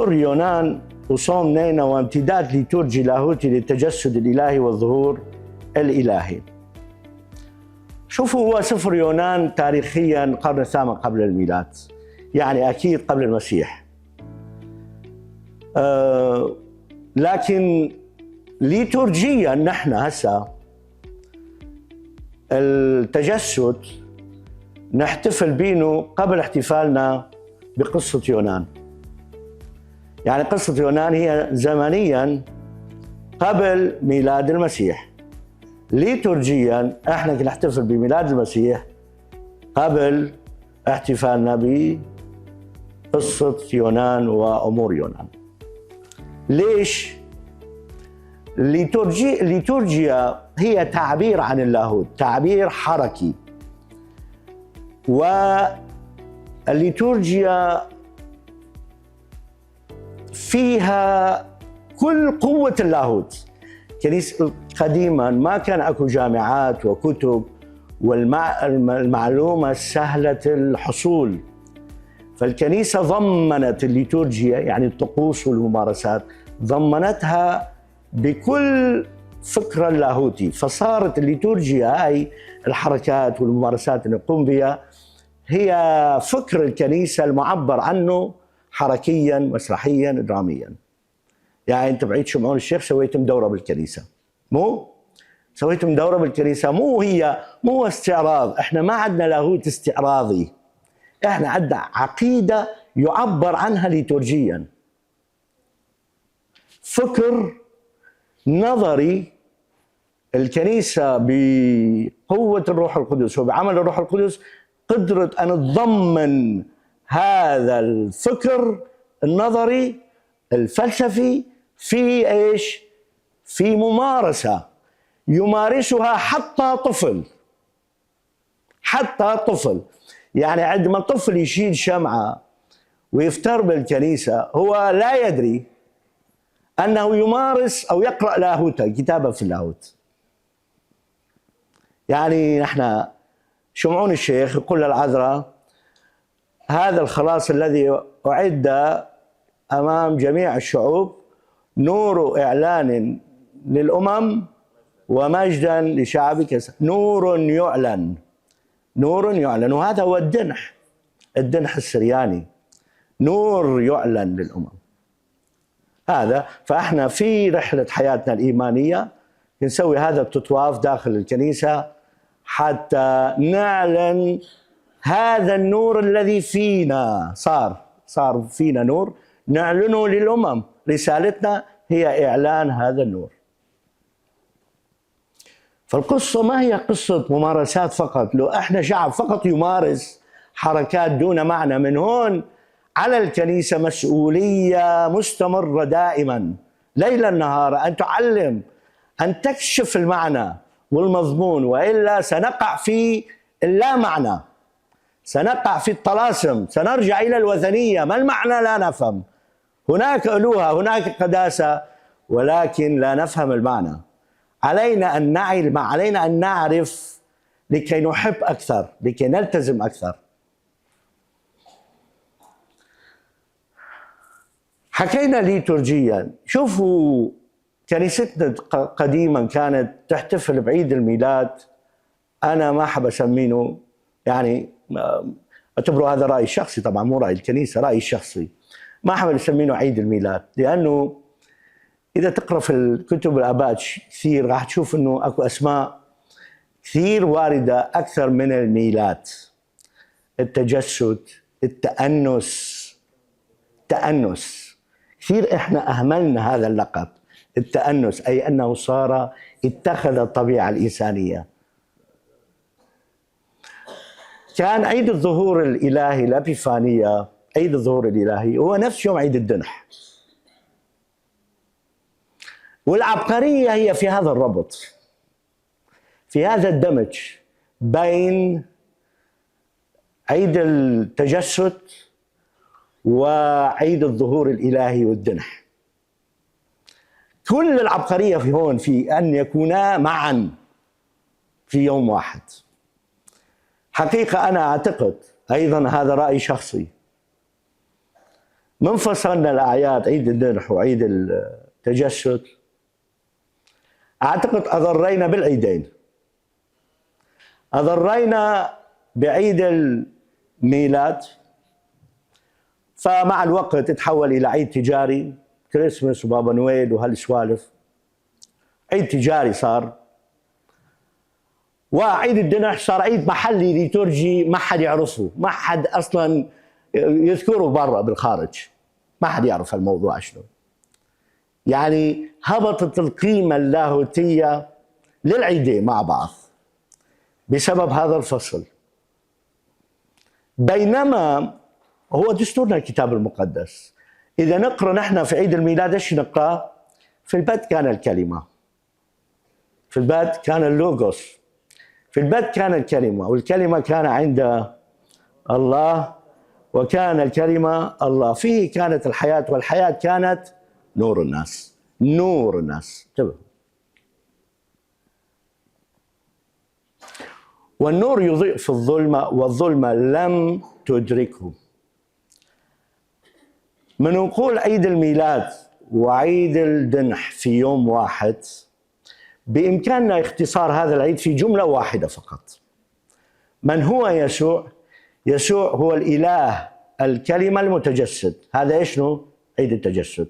صفر يونان وصوم نينا وامتداد ليتورجي لاهوتي للتجسد الإلهي والظهور الإلهي. شوفوا، هو صفر يونان تاريخيا القرن الثامن قبل الميلاد، يعني أكيد قبل المسيح. لكن ليتورجيا نحن هسه التجسد نحتفل بينه قبل احتفالنا بقصة يونان. يعني قصة يونان هي زمنيا قبل ميلاد المسيح، ليتورجيا احنا نحتفل بميلاد المسيح قبل احتفالنا بقصة يونان وأمور يونان. ليش؟ الليتورجيا هي تعبير عن اللاهوت، تعبير حركي، والليتورجيا فيها كل قوة اللاهوت. كنيسة قديما ما كان اكو جامعات وكتب والمعلومة سهلة الحصول، فالكنيسة ضمنت الليتورجيا يعني الطقوس والممارسات، ضمنتها بكل فكرة اللاهوتي، فصارت الليتورجيا هاي الحركات والممارسات اللي نقوم بها هي فكر الكنيسة المعبر عنه حركيا مسرحيا دراميا. يعني انت بعيد شمعون الشيخ سويتم دورة بالكنيسة، مو سويتم دورة بالكنيسة، مو استعراض. احنا ما عندنا لاهوت استعراضي، احنا عندنا عقيدة يعبر عنها ليتورجيا، فكر نظري. الكنيسة بقوة الروح القدس وبعمل الروح القدس قدرت أن تضمن هذا الفكر النظري الفلسفي في إيش؟ في ممارسة يمارسها حتى طفل. يعني عندما طفل يشيل شمعة ويفتر بالكنيسة هو لا يدري أنه يمارس أو يقرأ لاهوتا، كتابة في اللاهوت. يعني نحن شمعون الشيخ يقول للعذراء هذا الخلاص الذي أعد أمام جميع الشعوب نور إعلان للأمم ومجدا لشعبك، نور يعلن، وهذا هو الدنح السرياني، نور يعلن للأمم. هذا فإحنا في رحلة حياتنا الإيمانية نسوي هذا التطواف داخل الكنيسة حتى نعلن هذا النور الذي فينا، صار فينا نور نعلنه للأمم. رسالتنا هي إعلان هذا النور. فالقصة ما هي قصة ممارسات فقط، لو احنا شعب فقط يمارس حركات دون معنى. من هون على الكنيسة مسؤولية مستمرة دائما ليلا نهارا أن تعلم، أن تكشف المعنى والمضمون، وإلا سنقع في اللا معنى، سنقع في الطلاسم، سنرجع إلى الوثنية. ما المعنى؟ لا نفهم. هناك ألوهة، هناك قداسة، ولكن لا نفهم المعنى. علينا أن نعي، علينا أن نعرف لكي نحب أكثر، لكي نلتزم أكثر. حكينا ليتورجيا. شوفوا كنيستنا قديما كانت تحتفل بعيد الميلاد، أنا ما أحب أسمينه، يعني أعتبره هذا رأي شخصي طبعا مو رأي الكنيسة، رأي شخصي، ما أحب أسمينه عيد الميلاد، لأنه إذا تقرأ في الكتب الآباء كثير راح تشوف أنه أكو أسماء كثير واردة أكثر من الميلاد. التجسد، التأنس كثير إحنا أهملنا هذا اللقب، التأنس، أي أنه اتخذ الطبيعة الإنسانية. كان عيد الظهور الإلهي الأبيفانية، عيد الظهور الإلهي هو نفس يوم عيد الدنح، والعبقرية هي في هذا الربط، في هذا الدمج بين عيد التجسد وعيد الظهور الإلهي والدنح. كل العبقرية في هون في أن يكونا معا في يوم واحد. حقيقة أنا أعتقد أيضا، هذا رأي شخصي، من فصلنا الأعياد عيد الذبح وعيد التجسد أعتقد أضرينا بالعيدين. أضرينا بعيد الميلاد، فمع الوقت تحول إلى عيد تجاري، كريسماس وبابا نويل وهالسوالف، عيد تجاري صار. وعيد الذبح صار عيد محلي ليتورجي ما حد يعرفه، ما حد أصلا يذكره برا بالخارج، ما حد يعرف الموضوع شنو. يعني هبطت القيمة اللاهوتية للعيدين مع بعض بسبب هذا الفصل. بينما هو دستورنا الكتاب المقدس، إذا نقرأ نحن في عيد الميلاد إيش نقرأ؟ في البدء كان الكلمة، في البدء كان اللوغوس، في البدء كان الكلمة، والكلمة كان عند الله، وكان الكلمة الله، فيه كانت الحياة، والحياة كانت نور الناس. نور الناس، انتبه. والنور يضيء في الظلمة والظلمة لم تدركه. من نقول عيد الميلاد وعيد الذبح في يوم واحد، بإمكاننا اختصار هذا العيد في جملة واحدة فقط. من هو يسوع؟ يسوع هو الإله الكلمة المتجسد. هذا إيش نو؟ عيد التجسد،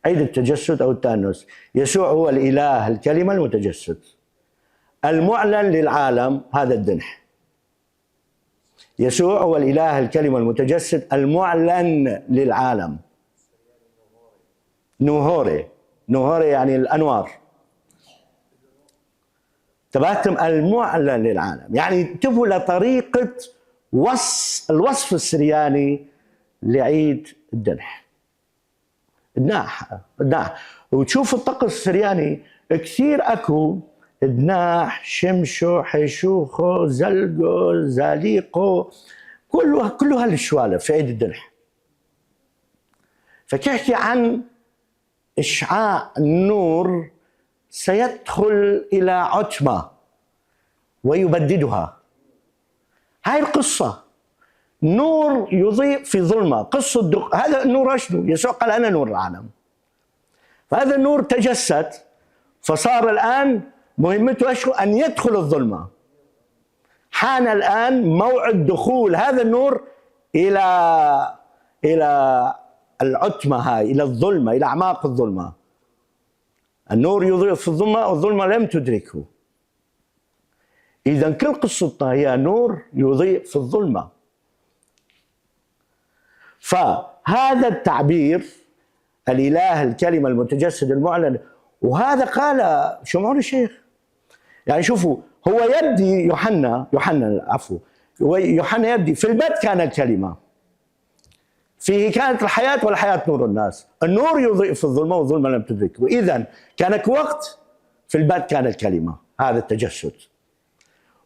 عيد التجسد أو التأنس. يسوع هو الإله الكلمة المتجسد المعلن للعالم، هذا الذبح. يسوع هو الإله الكلمة المتجسد المعلن للعالم. نوهوري، نوهوري يعني الأنوار. تبعتم المعلن للعالم، يعني انتبهوا لطريقة الوصف السرياني لعيد الذبح. دناح وتشوف الطقس السرياني كثير اكو دناح، شمشو، حيشوخو، زلقو، زاليقو، كله هالشوالف في عيد الذبح. فكيحكي عن إشعاع النور سيدخل إلى عتمة ويبددها. هاي القصة، نور يضيء في ظلمة. قصة هذا النور شنو؟ يسوع قال أنا نور العالم. فهذا النور تجسد، فصار الآن مهمته شنو؟ أن يدخل الظلمة. حان الآن موعد دخول هذا النور إلى العتمة، هاي إلى الظلمة، إلى أعماق الظلمة. النور يضيء في الظلمة والظلمة لم تدركه. إذا كل قصتنا هي نور يضيء في الظلمة. فهذا التعبير الإله الكلمة المتجسد المعلن، وهذا قال شمعون الشيخ. يعني شوفوا، هو يبدي يوحنا يبدي في البدء كان الكلمة، فيه كانت الحياة والحياة نور الناس. النور يضيء في الظلمة والظلمة لم تدركه. إذن كانك وقت في البدء كان الكلمة، هذا التجسد،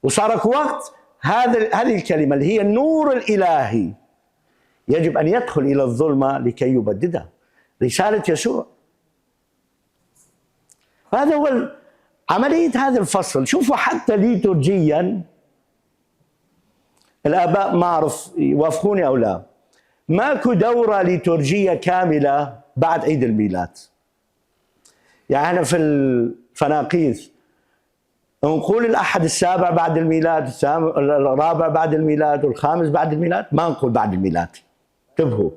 وصارك وقت هذه الكلمة اللي هي النور الإلهي يجب أن يدخل إلى الظلمة لكي يبددها. رسالة يسوع. هذا هو عملية هذا الفصل. شوفوا حتى ليتورجيا الآباء ما أعرف يوافقوني أو لا، ماكو دورة ليتورجية كاملة بعد عيد الميلاد. يعني أنا في الفناقيث نقول الأحد السابع بعد الميلاد، الرابع بعد الميلاد، والخامس بعد الميلاد، ما نقول بعد الميلاد. انتبهوا،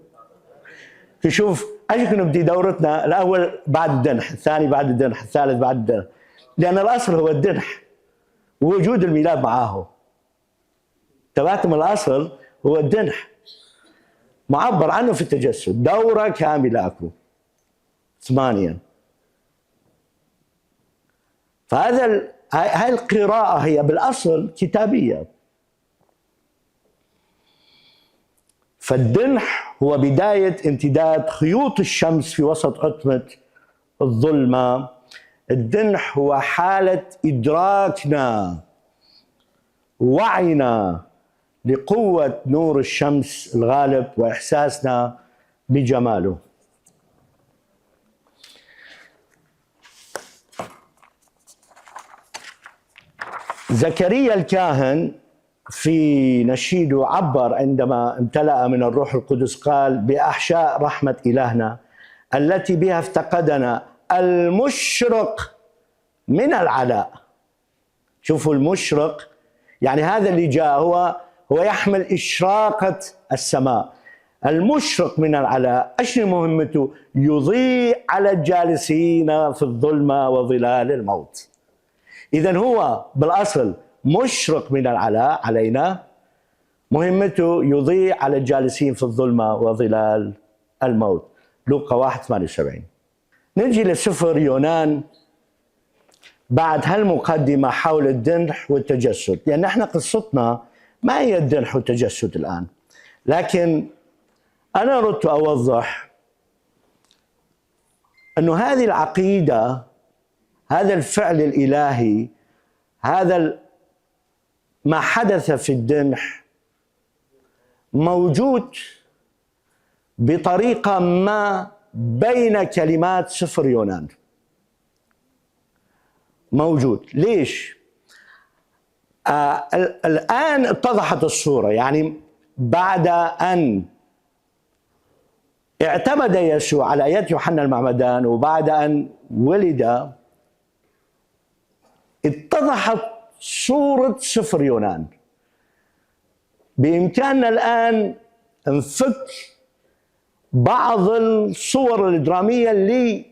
تشوف ايش نبدي دورتنا؟ الأول بعد الذبح، الثاني بعد الذبح، الثالث بعد الذبح، لأن الأصل هو الذبح ووجود الميلاد معاه. تبعتم الأصل هو الذبح معبر عنه في التجسد. دورة كاملة أكو 8. فهذا هاي القراءة هي بالأصل كتابية. فالذبح هو بداية امتداد خيوط الشمس في وسط عتمة الظلمة. الذبح هو حالة إدراكنا، وعينا لقوة نور الشمس الغالب وإحساسنا بجماله. زكريا الكاهن في نشيده عبر عندما امتلأ من الروح القدس، قال: بأحشاء رحمة إلهنا التي بها افتقدنا المشرق من العلاء. شوفوا المشرق، يعني هذا اللي جاء هو يحمل إشراقة السماء. المشرق من العلاء، ايش مهمته؟ يضيء على الجالسين في الظلمة وظلال الموت. إذن هو بالأصل مشرق من العلاء علينا، مهمته يضيء على الجالسين في الظلمة وظلال الموت. لوقا 1:78. نجي لسفر يونان بعد هالمقدمة حول الدنح والتجسد، لأن احنا قصتنا ما هي الدنح والتجسد الآن، لكن أنا أردت أوضح أنه هذه العقيدة، هذا الفعل الإلهي، هذا ما حدث في الدنح موجود بطريقة ما بين كلمات سفر يونان. موجود. ليش؟ الآن اتضحت الصورة، يعني بعد أن اعتمد يسوع على يد يوحنا المعمدان وبعد أن ولد، اتضحت صورة سفر يونان. بإمكاننا الآن نفك بعض الصور الدرامية اللي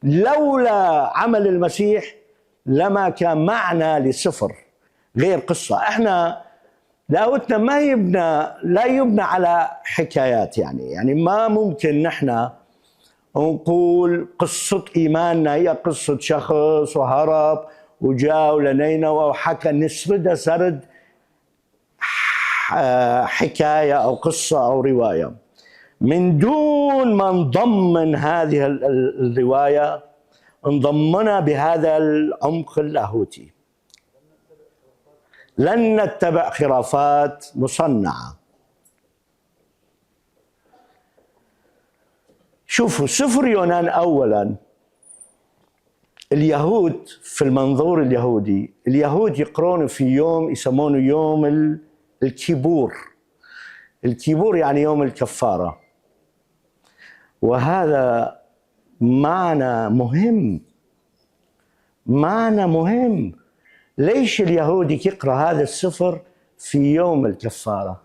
لولا عمل المسيح لما كان معنى للسفر غير قصة. احنا دعوتنا لا يبنى على حكايات، يعني ما ممكن نحن نقول قصة إيماننا هي قصة شخص وهرب وجاء لنينوى وحكى، نسردها سرد حكاية أو قصة أو رواية من دون ما نضمن هذه الرواية، نضمنها بهذا العمق اللاهوتي. لن نتبع خرافات مصنعة. شوفوا سفر يونان أولا، اليهود في المنظور اليهودي، اليهود يقرون في يوم يسمونه يوم الكيبور. الكيبور يعني يوم الكفارة، وهذا معنى مهم. معنى مهم. ليش اليهودي يقرأ هذا السفر في يوم الكفارة؟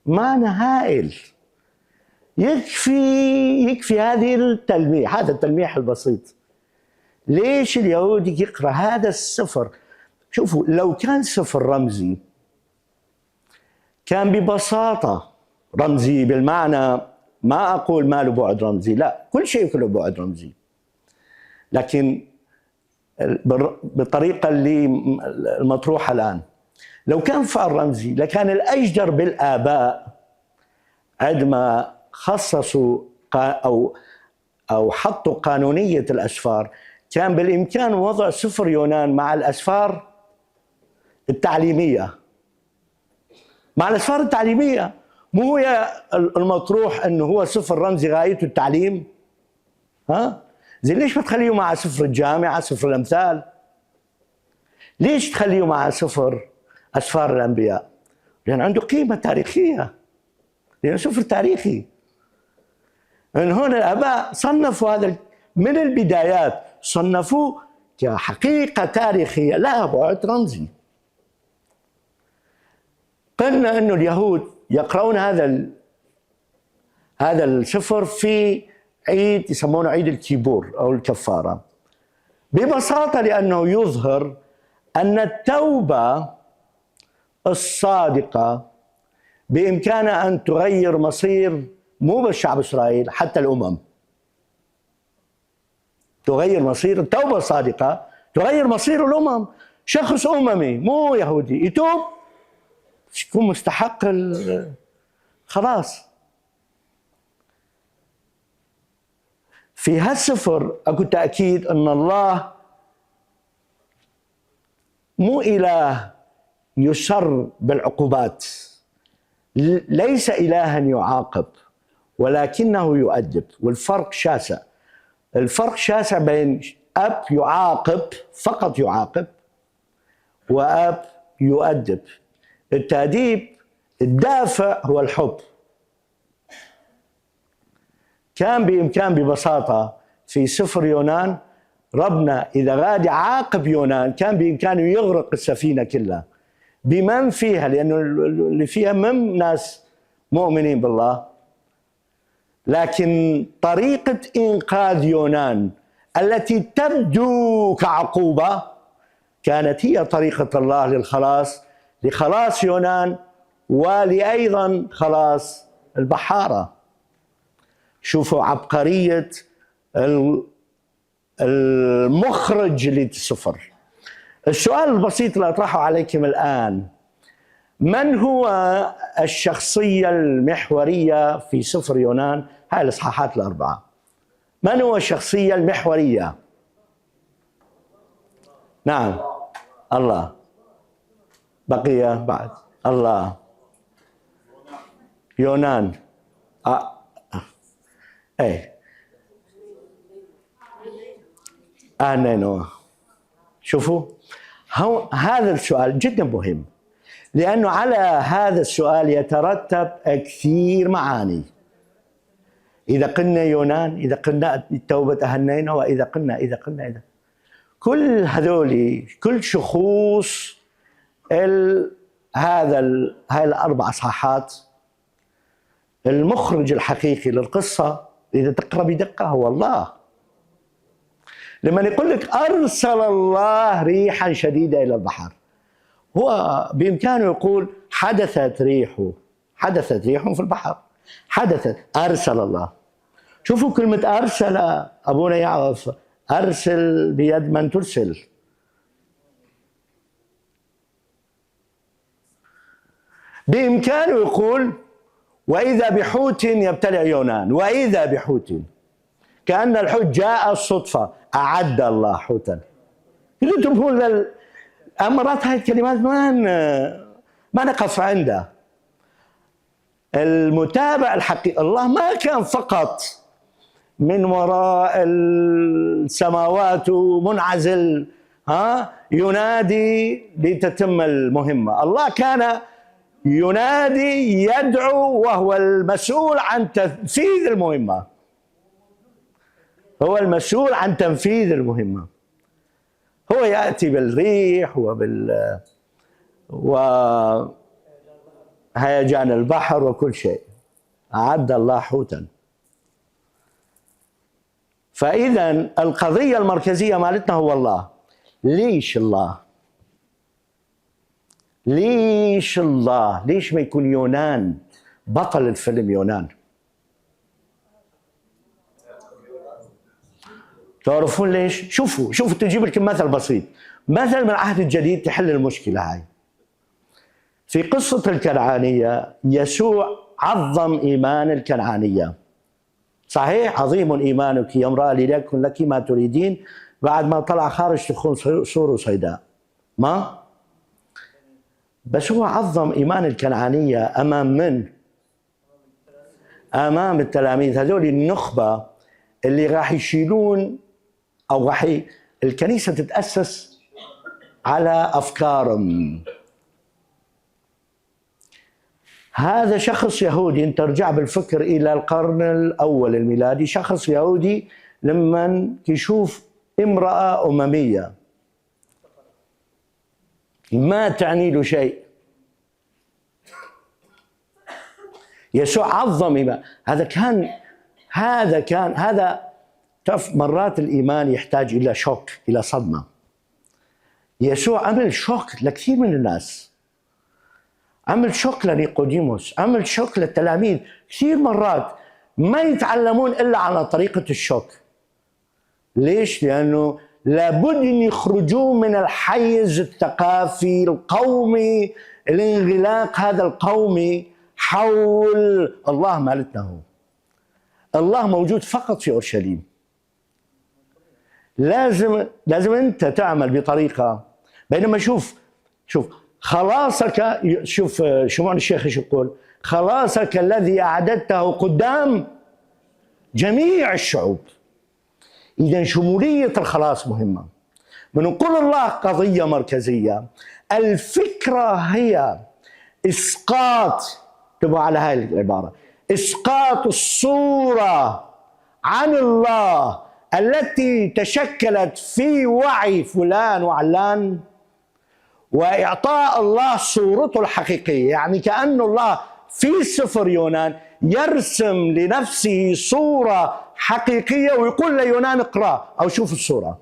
معنى هائل. يكفي هذه التلميح، هذا التلميح البسيط. ليش اليهودي يقرأ هذا السفر؟ شوفوا، لو كان سفر رمزي كان ببساطة رمزي، بالمعنى ما أقول ما له بعد رمزي، لا، كل شيء له بعد رمزي، لكن بالطريقة اللي المطروحة الآن، لو كان فعل رمزي لكان الأجدر بالآباء عندما خصصوا أو حطوا قانونية الأسفار، كان بالإمكان وضع سفر يونان مع الأسفار التعليمية. مع الأسفار التعليمية، مو هي المطروح أنه هو سفر رمزي غايته التعليم؟ زي ليش ما تخليه مع سفر الجامعة، سفر الأمثال؟ ليش تخليه مع سفر أسفار الأنبياء؟ لأن عنده قيمة تاريخية، لأنه سفر تاريخي. من هنا الآباء صنفوا هذا من البدايات، صنفوه كحقيقة تاريخية لها بعد رمزي. قلنا أنه اليهود يقرؤون هذا السفر في عيد يسمونه عيد الكيبور أو الكفارة، ببساطة لأنه يظهر أن التوبة الصادقة بإمكانها أن تغير مصير مو بس شعب إسرائيل، حتى الأمم. تغير مصير التوبة الصادقة، تغير مصير الأمم. شخص أممي مو يهودي يتوب يكون مستحق خلاص. في هالسفر أكو تأكيد أن الله مو إله يسر بالعقوبات، ليس إلها يعاقب ولكنه يؤدب. والفرق شاسع، الفرق شاسع بين أب يعاقب، فقط يعاقب، وأب يؤدب. التأديب الدافع هو الحب. كان بإمكان ببساطة في سفر يونان ربنا إذا غاد عاقب يونان كان بإمكانه يغرق السفينة كلها بمن فيها، لأنه اللي فيها من ناس مؤمنين بالله. لكن طريقة إنقاذ يونان التي تبدو كعقوبة كانت هي طريقة الله للخلاص، لخلاص يونان ولأيضا خلاص البحارة. شوفوا عبقرية المخرج للسفر. السؤال البسيط اللي أطرحه عليكم الآن: من هو الشخصية المحورية في سفر يونان؟ هاي الإصحاحات الأربعة. من هو الشخصية المحورية؟ نعم، الله. بقية بعد الله، يونان، نينوى. شوفوا هذا السؤال جدا مهم، لأنه على هذا السؤال يترتب كثير معاني. إذا قلنا يونان، إذا قلنا توبة أهل نينوى، إذا قلنا كل هذول، كل شخوص هاي الأربع إصحاحات، المخرج الحقيقي للقصة إذا تقرأ بدقة هو الله. لما يقول لك أرسل الله ريحا شديدة إلى البحر، هو بإمكانه يقول حدثت ريح في البحر، أرسل الله. شوفوا كلمة أرسل، أبونا يعرف أرسل بيد من ترسل. بإمكانه يقول وإذا بحوت يبتلع يونان، وإذا بحوت، كأن الحوت جاء الصدفة، أعد الله حوتا. إذا تنبهون مرات هاي الكلمات ما نقف عندها. المتابع الحقيقي الله ما كان فقط من وراء السماوات منعزل ينادي لتتم المهمة. الله كان ينادي، يدعو، وهو المسؤول عن تنفيذ المهمة. هو المسؤول عن تنفيذ المهمة. هو يأتي بالريح وهيجان البحر وكل شيء. أعد الله حوتا. فإذا القضية المركزية مالتنا هو الله. ليش الله؟ ليش ما يكون يونان بطل الفيلم يونان؟ تعرفون ليش؟ شوفوا تجيب لكم مثل بسيط، مثل من العهد الجديد تحل المشكلة هاي. في قصة الكنعانية يسوع عظم إيمان الكنعانية. صحيح، عظيم إيمانك يا امرأة ليكن لك ما تريدين، بعد ما طلع خارج تخون سور صيداء. ما بس هو عظم إيمان الكنعانية أمام من؟ أمام التلاميذ، هذول النخبة اللي راح يشيلون أو راح الكنيسة تتأسس على أفكارهم. هذا شخص يهودي، أنت ترجع بالفكر إلى القرن الأول الميلادي، شخص يهودي لما يشوف امرأة أممية ما تعني له شيء، يسوع عظم إيمان. هذا مرات الإيمان يحتاج إلى شوك، إلى صدمة. يسوع عمل شوك لكثير من الناس، عمل شوك لنيقوديموس، عمل شوك للتلاميذ. كثير مرات ما يتعلمون إلا على طريقة الشوك. ليش؟ لأنه لابد أن يخرجوا من الحيز الثقافي القومي، الانغلاق هذا القومي حول الله. مالتنا هو الله موجود فقط في أورشليم. لازم أنت تعمل بطريقة. بينما شوف خلاصك، شوف شمعون الشيخ ايش يقول: خلاصك الذي أعددته قدام جميع الشعوب. إذا شمولية الخلاص مهمة. من نقول الله قضية مركزية. الفكرة هي إسقاط، انتبهوا على هاي العبارة، إسقاط الصورة عن الله التي تشكلت في وعي فلان وعلان، وإعطاء الله صورته الحقيقية. يعني كأن الله في سفر يونان يرسم لنفسه صورة حقيقية ويقول ليونان اقرأ أو شوف الصورة.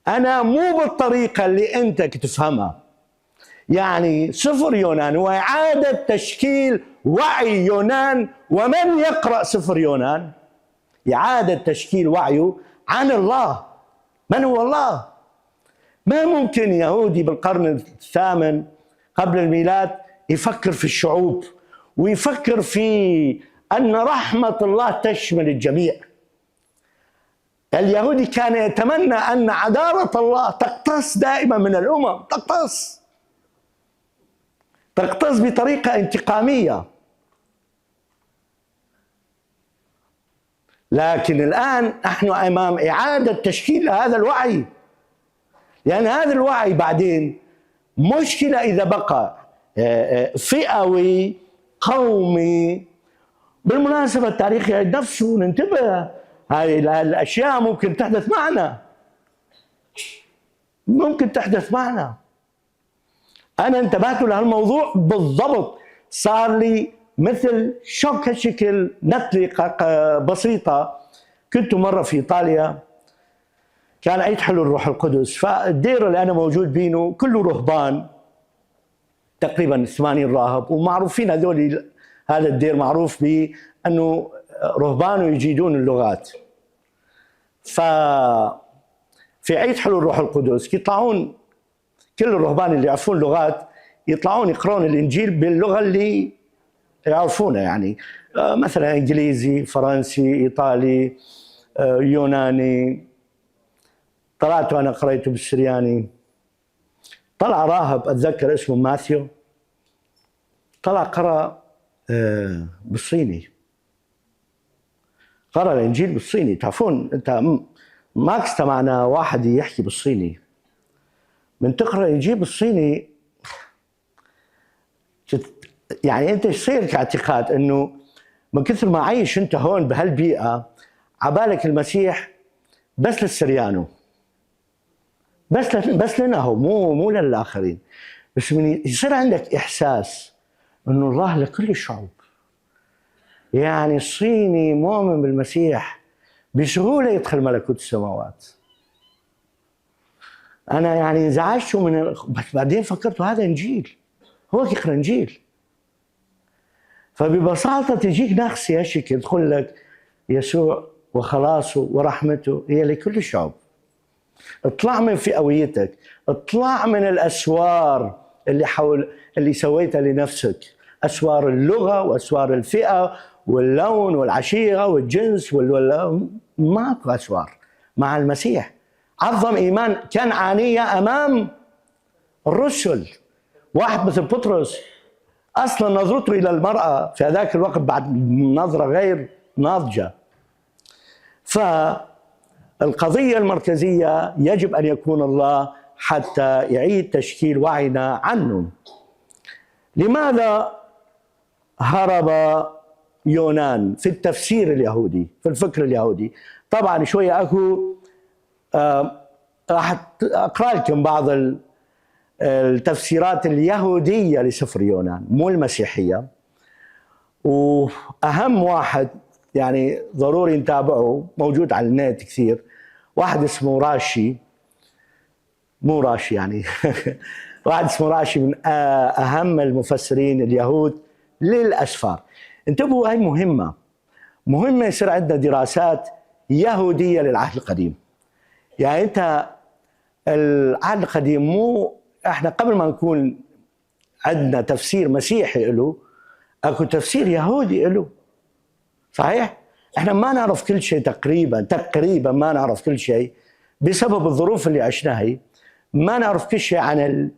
أنا مو بالطريقة اللي أنت تفهمها. يعني سفر يونان هو إعادة تشكيل وعي يونان، ومن يقرأ سفر يونان إعادة تشكيل وعيه عن الله. من هو الله؟ ما ممكن يهودي بالقرن الثامن قبل الميلاد يفكر في الشعوب ويفكر في أن رحمة الله تشمل الجميع. اليهودي كان يتمنى أن عدالة الله تقتص دائما من الأمم، تقتص بطريقة انتقامية. لكن الآن نحن أمام إعادة تشكيل هذا الوعي، لأن هذا الوعي بعدين مشكلة إذا بقى فئوي قومي. بالمناسبة التاريخ يعيد نفسه، ننتبه، هذه الأشياء ممكن تحدث معنا، أنا انتبهت لهالموضوع بالضبط. صار لي مثل شوك شكل نتلة بسيطة. كنت مرة في إيطاليا، كان عيد حلول الروح القدس، فالدير اللي أنا موجود بينه كله رهبان، تقريبا 80 راهب، ومعروفين هذول. هذا الدير معروف بأنه رهبان ويجيدون اللغات. ففي عيد حلول الروح القدس يطلعون كل الرهبان اللي يعرفون لغات يطلعون يقرون الإنجيل باللغة اللي يعرفونها، يعني مثلا إنجليزي، فرنسي، إيطالي، يوناني. طلعت وأنا قريته بالسرياني. طلع راهب أتذكر اسمه ماثيو، طلع قرأ بالصيني، قرأ الإنجيل بالصيني. تعرفون أنت ما استمعنا واحد يحكي بالصيني. من تقرأ الإنجيل بالصيني يعني أنت يصير كاعتقاد أنه من كثر ما عايش أنت هون بهالبيئة عبالك المسيح بس للسريانو، بس لنا هو، مو للآخرين. بس من يصير عندك إحساس أنه الله لكل الشعوب. يعني الصيني مؤمن بالمسيح بسهولة يدخل ملكوت السماوات. أنا يعني انزعجت بس بعدين فكرت هذا إنجيل، هو يقرأ إنجيل. فببساطة تجيك نغصة هالشكل يدخل لك يسوع وخلاصه ورحمته هي لكل الشعوب. اطلع من فئويتك، اطلع من الأسوار اللي سويتها لنفسك، أسوار اللغة وأسوار الفئة واللون والعشيرة والجنس ماكو أسوار مع المسيح. عظم إيمان كان عانية أمام الرسل. واحد مثل بطرس أصلا نظرته إلى المرأة في ذاك الوقت بعد نظرة غير ناضجة. فالقضية المركزية يجب أن يكون الله حتى يعيد تشكيل وعينا عنه. لماذا هرب يونان في التفسير اليهودي، في الفكر اليهودي؟ طبعا شوية أكو راح أقرأ لكم بعض التفسيرات اليهودية لسفر يونان، مو المسيحية. وأهم واحد يعني ضروري نتابعه، موجود على النت كثير، واحد اسمه راشي، مو راشي يعني واحد اسمه راشي، من أهم المفسرين اليهود للأسفار. انتبهوا، هاي مهمة يصير عندنا دراسات يهودية للعهد القديم. يعني أنت العهد القديم مو احنا قبل ما نكون عندنا تفسير مسيحي له، اكو تفسير يهودي له. صحيح؟ احنا ما نعرف كل شيء، تقريبا ما نعرف كل شيء بسبب الظروف اللي عشناها. ما نعرف كل شيء عن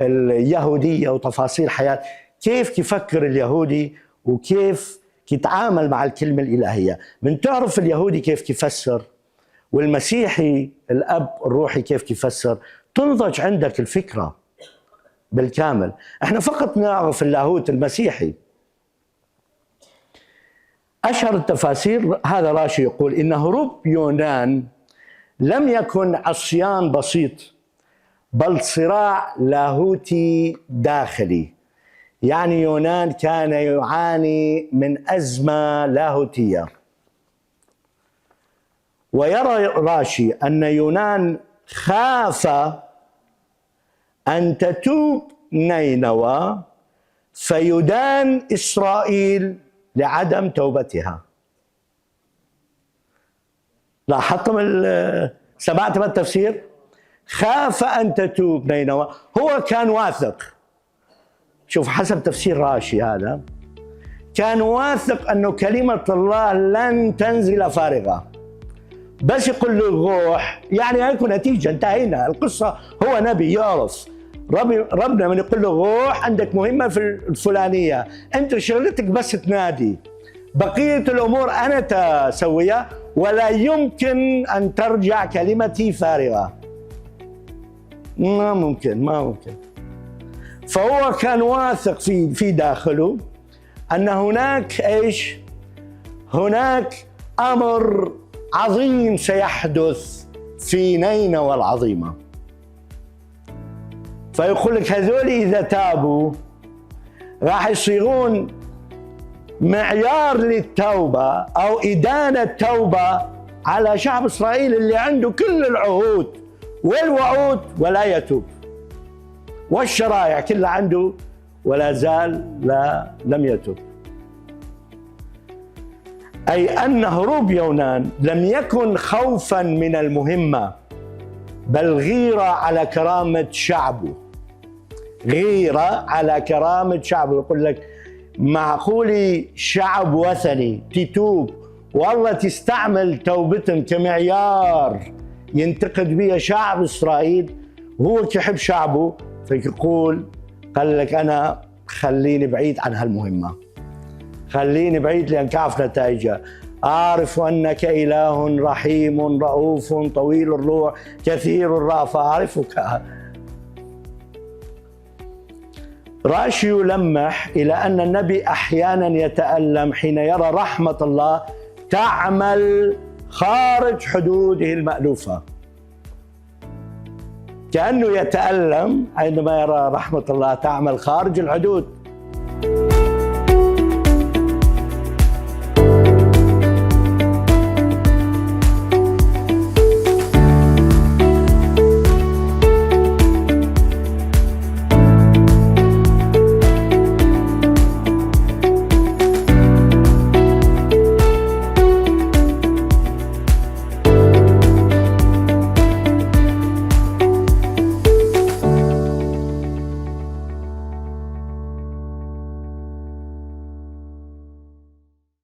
اليهودية وتفاصيل حياة، كيف يفكر اليهودي وكيف يتعامل مع الكلمة الإلهية. من تعرف اليهودي كيف يفسر والمسيحي الأب الروحي كيف يفسر، تنضج عندك الفكرة. بالكامل. احنا فقط نعرف اللاهوت المسيحي. أشهر التفاسير هذا راشي يقول إن هروب يونان لم يكن عصيان بسيط، بل صراع لاهوتي داخلي. يعني يونان كان يعاني من أزمة لاهوتية. ويرى راشي أن يونان خاف أن تتوب نينوى فيدان إسرائيل لعدم توبتها. لاحظتم سمعتم التفسير؟ خاف أن تتوب نينوى، هو كان واثق. شوف حسب تفسير راشي هذا، كان واثق أنه كلمة الله لن تنزل فارغة، بس يقول له روح يعني هيكون نتيجة، انتهينا القصة. هو نبي يعرف ربنا من يقول له روح عندك مهمة في الفلانية، أنت شغلتك بس تنادي، بقية الأمور أنا تسويها ولا يمكن أن ترجع كلمتي فارغة. ما ممكن. فهو كان واثق في داخله أن هناك إيش؟ هناك أمر عظيم سيحدث في نينوى العظيمة. فيقول لك هذول إذا تابوا راح يصيرون معيار للتوبة أو إدانة التوبة على شعب إسرائيل اللي عنده كل العهود والوعود ولا يتوب، والشرائع كلها عنده ولا زال لم يتوب. أي أن هروب يونان لم يكن خوفا من المهمة، بل غيرة على كرامة شعبه. غيرة على كرامة شعبه. يقول لك معقولي شعب وثني تتوب والله تستعمل توبتهم كمعيار ينتقد بها شعب إسرائيل، وهو يحب شعبه فيقول قال لك أنا خليني بعيد عن هالمهمة، خليني بعيد لأن كعرف نتائجها. أعرف أنك إله رحيم رؤوف طويل الروح كثير الرأفة أعرفك. راشي يلمح إلى أن النبي أحيانا يتألم حين يرى رحمة الله تعمل خارج حدوده المألوفة. كأنه يتألم عندما يرى رحمة الله تعمل خارج الحدود.